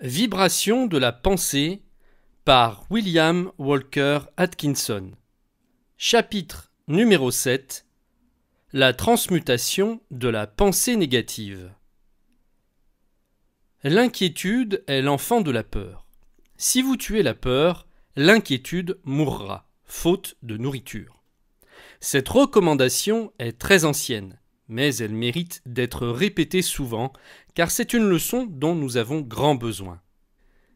Vibration de la pensée par William Walker Atkinson. Chapitre numéro 7. La transmutation de la pensée négative. L'inquiétude est l'enfant de la peur. Si vous tuez la peur, l'inquiétude mourra, faute de nourriture. Cette recommandation est très ancienne, mais elle mérite d'être répétée souvent, car c'est une leçon dont nous avons grand besoin.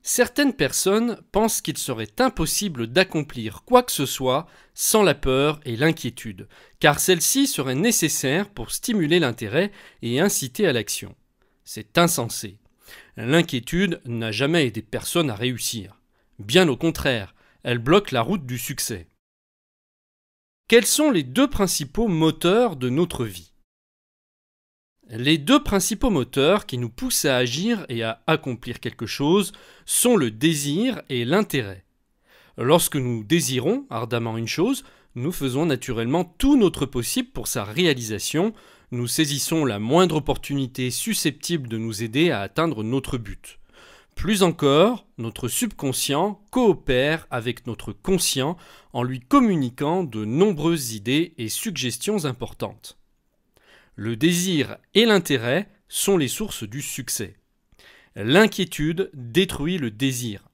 Certaines personnes pensent qu'il serait impossible d'accomplir quoi que ce soit sans la peur et l'inquiétude, car celle-ci serait nécessaire pour stimuler l'intérêt et inciter à l'action. C'est insensé. L'inquiétude n'a jamais aidé personne à réussir. Bien au contraire, elle bloque la route du succès. Quels sont les deux principaux moteurs de notre vie ? Les deux principaux moteurs qui nous poussent à agir et à accomplir quelque chose sont le désir et l'intérêt. Lorsque nous désirons ardemment une chose, nous faisons naturellement tout notre possible pour sa réalisation, nous saisissons la moindre opportunité susceptible de nous aider à atteindre notre but. Plus encore, notre subconscient coopère avec notre conscient en lui communiquant de nombreuses idées et suggestions importantes. Le désir et l'intérêt sont les sources du succès. L'inquiétude détruit le désir.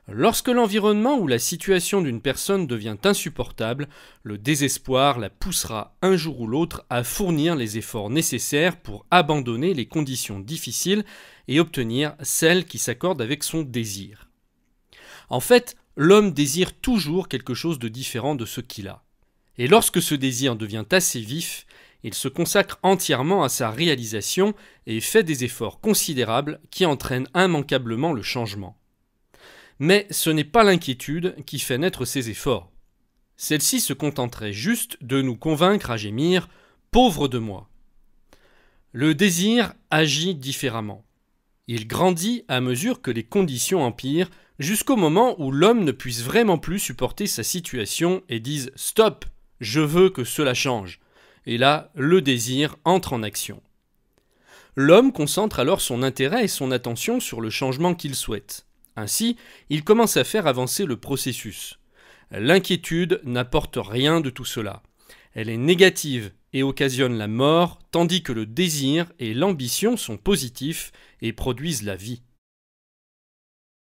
Lorsque l'environnement ou la situation d'une personne devient insupportable, le désespoir la poussera un jour ou l'autre à fournir les efforts nécessaires pour abandonner les conditions difficiles et obtenir celles qui s'accordent avec son désir. En fait, l'homme désire toujours quelque chose de différent de ce qu'il a. Et lorsque ce désir devient assez vif, il se consacre entièrement à sa réalisation et fait des efforts considérables qui entraînent immanquablement le changement. Mais ce n'est pas l'inquiétude qui fait naître ces efforts. Celle-ci se contenterait juste de nous convaincre à gémir « pauvre de moi ». Le désir agit différemment. Il grandit à mesure que les conditions empirent jusqu'au moment où l'homme ne puisse vraiment plus supporter sa situation et dise « stop, je veux que cela change ». Et là, le désir entre en action. L'homme concentre alors son intérêt et son attention sur le changement qu'il souhaite. Ainsi, il commence à faire avancer le processus. L'inquiétude n'apporte rien de tout cela. Elle est négative et occasionne la mort, tandis que le désir et l'ambition sont positifs et produisent la vie.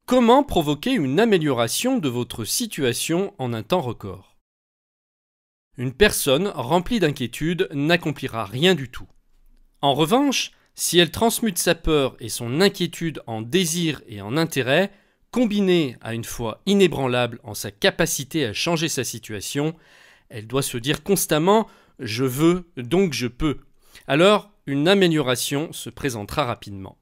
Comment provoquer une amélioration de votre situation en un temps record ? Une personne remplie d'inquiétude n'accomplira rien du tout. En revanche, si elle transmute sa peur et son inquiétude en désir et en intérêt, combinée à une foi inébranlable en sa capacité à changer sa situation, elle doit se dire constamment « je veux, donc je peux ». Alors, une amélioration se présentera rapidement.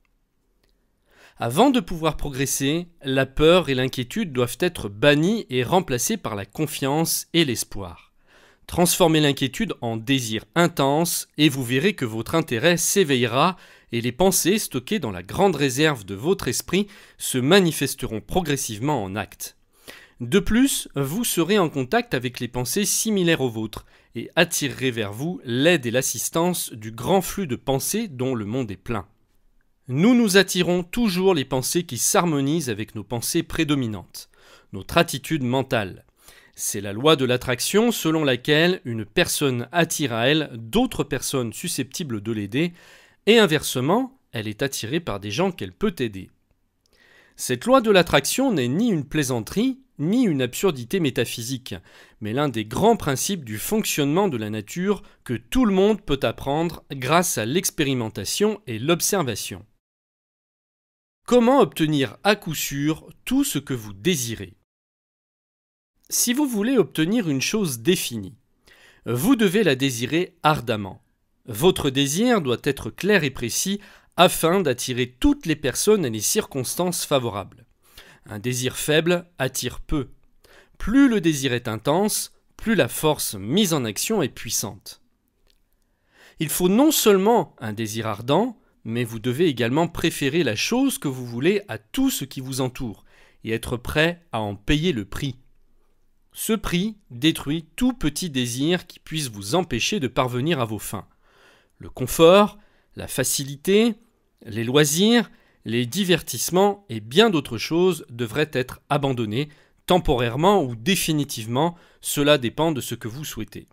Avant de pouvoir progresser, la peur et l'inquiétude doivent être bannies et remplacées par la confiance et l'espoir. Transformez l'inquiétude en désir intense et vous verrez que votre intérêt s'éveillera et les pensées stockées dans la grande réserve de votre esprit se manifesteront progressivement en actes. De plus, vous serez en contact avec les pensées similaires aux vôtres et attirerez vers vous l'aide et l'assistance du grand flux de pensées dont le monde est plein. Nous attirons toujours les pensées qui s'harmonisent avec nos pensées prédominantes, notre attitude mentale. C'est la loi de l'attraction selon laquelle une personne attire à elle d'autres personnes susceptibles de l'aider et inversement, elle est attirée par des gens qu'elle peut aider. Cette loi de l'attraction n'est ni une plaisanterie ni une absurdité métaphysique, mais l'un des grands principes du fonctionnement de la nature que tout le monde peut apprendre grâce à l'expérimentation et l'observation. Comment obtenir à coup sûr tout ce que vous désirez ? Si vous voulez obtenir une chose définie, vous devez la désirer ardemment. Votre désir doit être clair et précis afin d'attirer toutes les personnes et les circonstances favorables. Un désir faible attire peu. Plus le désir est intense, plus la force mise en action est puissante. Il faut non seulement un désir ardent, mais vous devez également préférer la chose que vous voulez à tout ce qui vous entoure et être prêt à en payer le prix. Ce prix détruit tout petit désir qui puisse vous empêcher de parvenir à vos fins. Le confort, la facilité, les loisirs Les divertissements et bien d'autres choses devraient être abandonnés, temporairement ou définitivement, cela dépend de ce que vous souhaitez.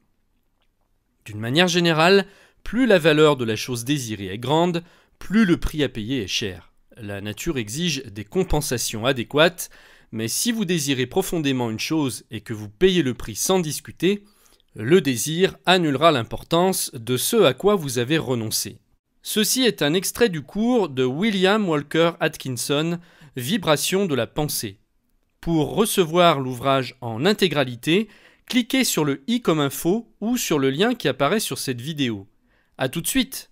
D'une manière générale, plus la valeur de la chose désirée est grande, plus le prix à payer est cher. La nature exige des compensations adéquates, mais si vous désirez profondément une chose et que vous payez le prix sans discuter, le désir annulera l'importance de ce à quoi vous avez renoncé. Ceci est un extrait du cours de William Walker Atkinson, Vibration de la pensée. Pour recevoir l'ouvrage en intégralité, cliquez sur le i comme info ou sur le lien qui apparaît sur cette vidéo. À tout de suite!